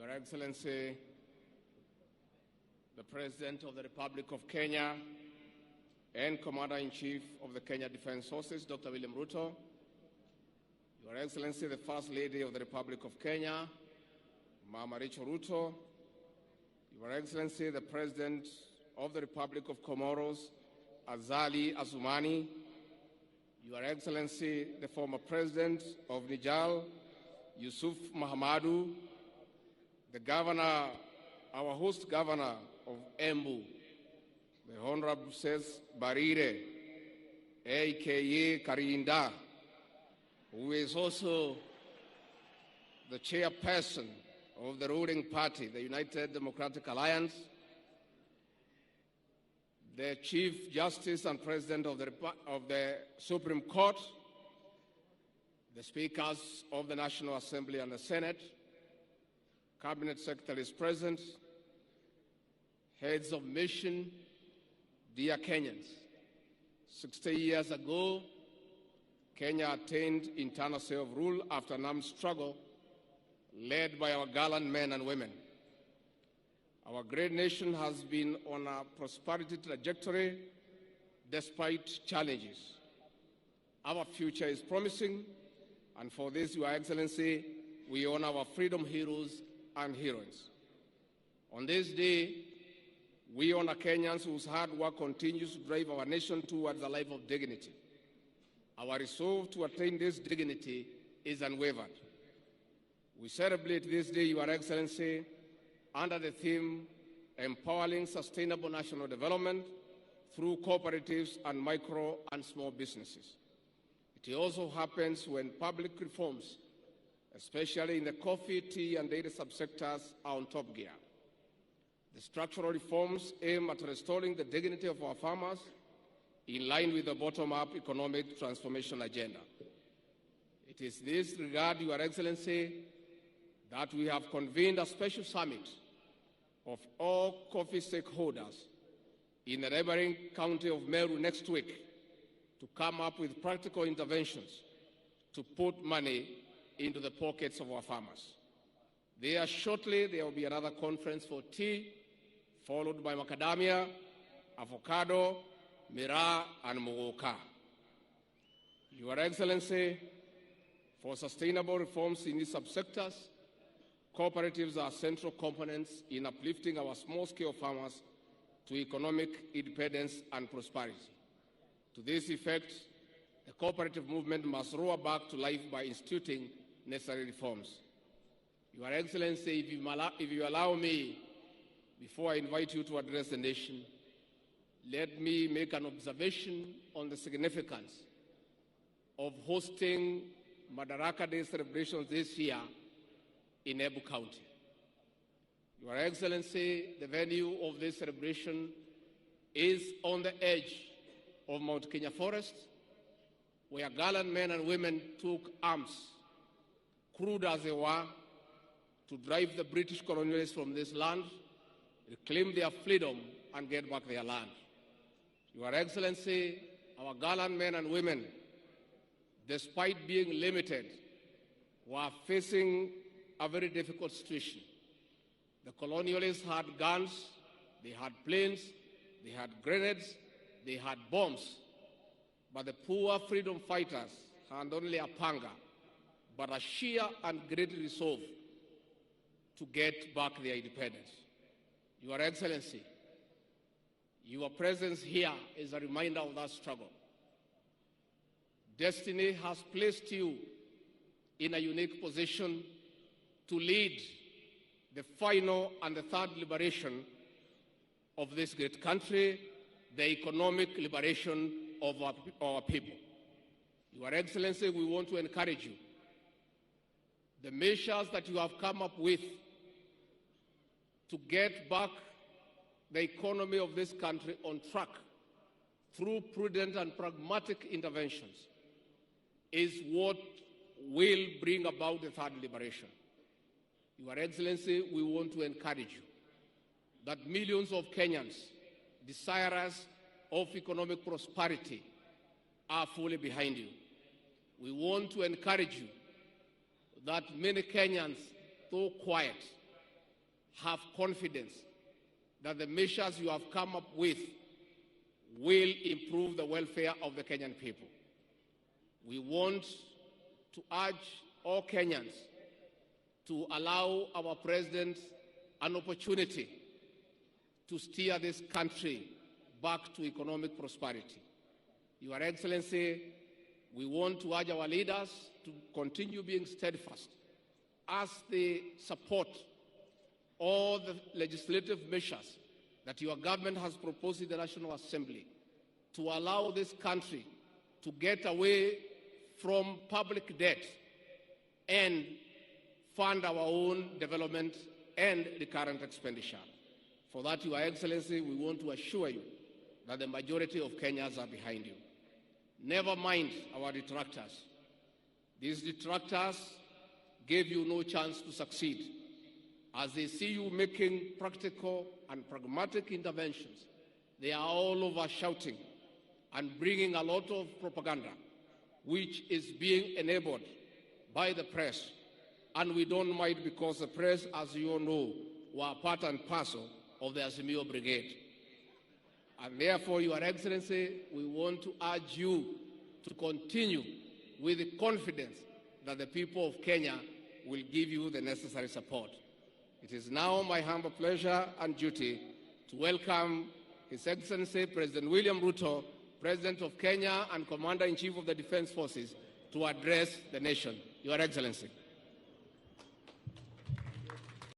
Your Excellency, the President of the Republic of Kenya and Commander-in-Chief of the Kenya Defense Forces, Dr. William Ruto, Your Excellency, the First Lady of the Republic of Kenya, Mama Rachel Ruto, Your Excellency, the President of the Republic of Comoros, Azali Assoumani, Your Excellency, the former President of Niger, Yusuf Mahamadou, the Governor, our host Governor of Embu, the Honorable Ses Barire, a.k.a. Karinda, who is also the chairperson of the ruling party, the United Democratic Alliance, the Chief Justice and President of the Supreme Court, the Speakers of the National Assembly and the Senate, Cabinet Secretaries present, heads of mission, dear Kenyans. 60 years ago, Kenya attained internal self-rule after an armed struggle led by our gallant men and women. Our great nation has been on a prosperity trajectory despite challenges. Our future is promising, and for this, Your Excellency, we honor our freedom heroes and heroines. On this day, we honor Kenyans whose hard work continues to drive our nation towards a life of dignity. Our resolve to attain this dignity is unwavered. We celebrate this day, Your Excellency, under the theme, Empowering Sustainable National Development through Cooperatives and Micro and Small Businesses. It also happens when public reforms, especially in the coffee, tea, and dairy subsectors, are on top gear. The structural reforms aim at restoring the dignity of our farmers in line with the bottom-up economic transformation agenda. It is this regard, Your Excellency, that we have convened a special summit of all coffee stakeholders in the neighboring county of Meru next week to come up with practical interventions to put money into the pockets of our farmers. There shortly, there will be another conference for tea, followed by macadamia, avocado, miraa, and muguka. Your Excellency, for sustainable reforms in these subsectors, cooperatives are central components in uplifting our small-scale farmers to economic independence and prosperity. To this effect, the cooperative movement must roar back to life by instituting necessary reforms. Your Excellency, if you allow me, before I invite you to address the nation, let me make an observation on the significance of hosting Madaraka Day celebrations this year in Embu County. Your Excellency, the venue of this celebration is on the edge of Mount Kenya Forest, where gallant men and women took arms, crude as they were, to drive the British colonialists from this land, reclaim their freedom, and get back their land. Your Excellency, our gallant men and women, despite being limited, were facing a very difficult situation. The colonialists had guns, they had planes, they had grenades, they had bombs, but the poor freedom fighters had only a panga, but a sheer and great resolve to get back their independence. Your Excellency, your presence here is a reminder of that struggle. Destiny has placed you in a unique position to lead the final and the third liberation of this great country, the economic liberation of our people. Your Excellency, we want to encourage you. The measures that you have come up with to get back the economy of this country on track through prudent and pragmatic interventions is what will bring about the third liberation. Your Excellency, we want to encourage you that millions of Kenyans desirous of economic prosperity are fully behind you. We want to encourage you that many Kenyans, though quiet, have confidence that the measures you have come up with will improve the welfare of the Kenyan people. We want to urge all Kenyans to allow our president an opportunity to steer this country back to economic prosperity. Your Excellency, we want to urge our leaders to continue being steadfast as they support all the legislative measures that your government has proposed in the National Assembly to allow this country to get away from public debt and fund our own development and recurrent expenditure. For that, Your Excellency, we want to assure you that the majority of Kenyans are behind you. Never mind our detractors. These detractors gave you no chance to succeed. As they see you making practical and pragmatic interventions, they are all over shouting and bringing a lot of propaganda, which is being enabled by the press. And we don't mind, because the press, as you all know, were part and parcel of the Azimio brigade. And therefore, Your Excellency, we want to urge you to continue with the confidence that the people of Kenya will give you the necessary support. It is now my humble pleasure and duty to welcome His Excellency President William Ruto, President of Kenya and Commander-in-Chief of the Defense Forces, to address the nation. Your Excellency.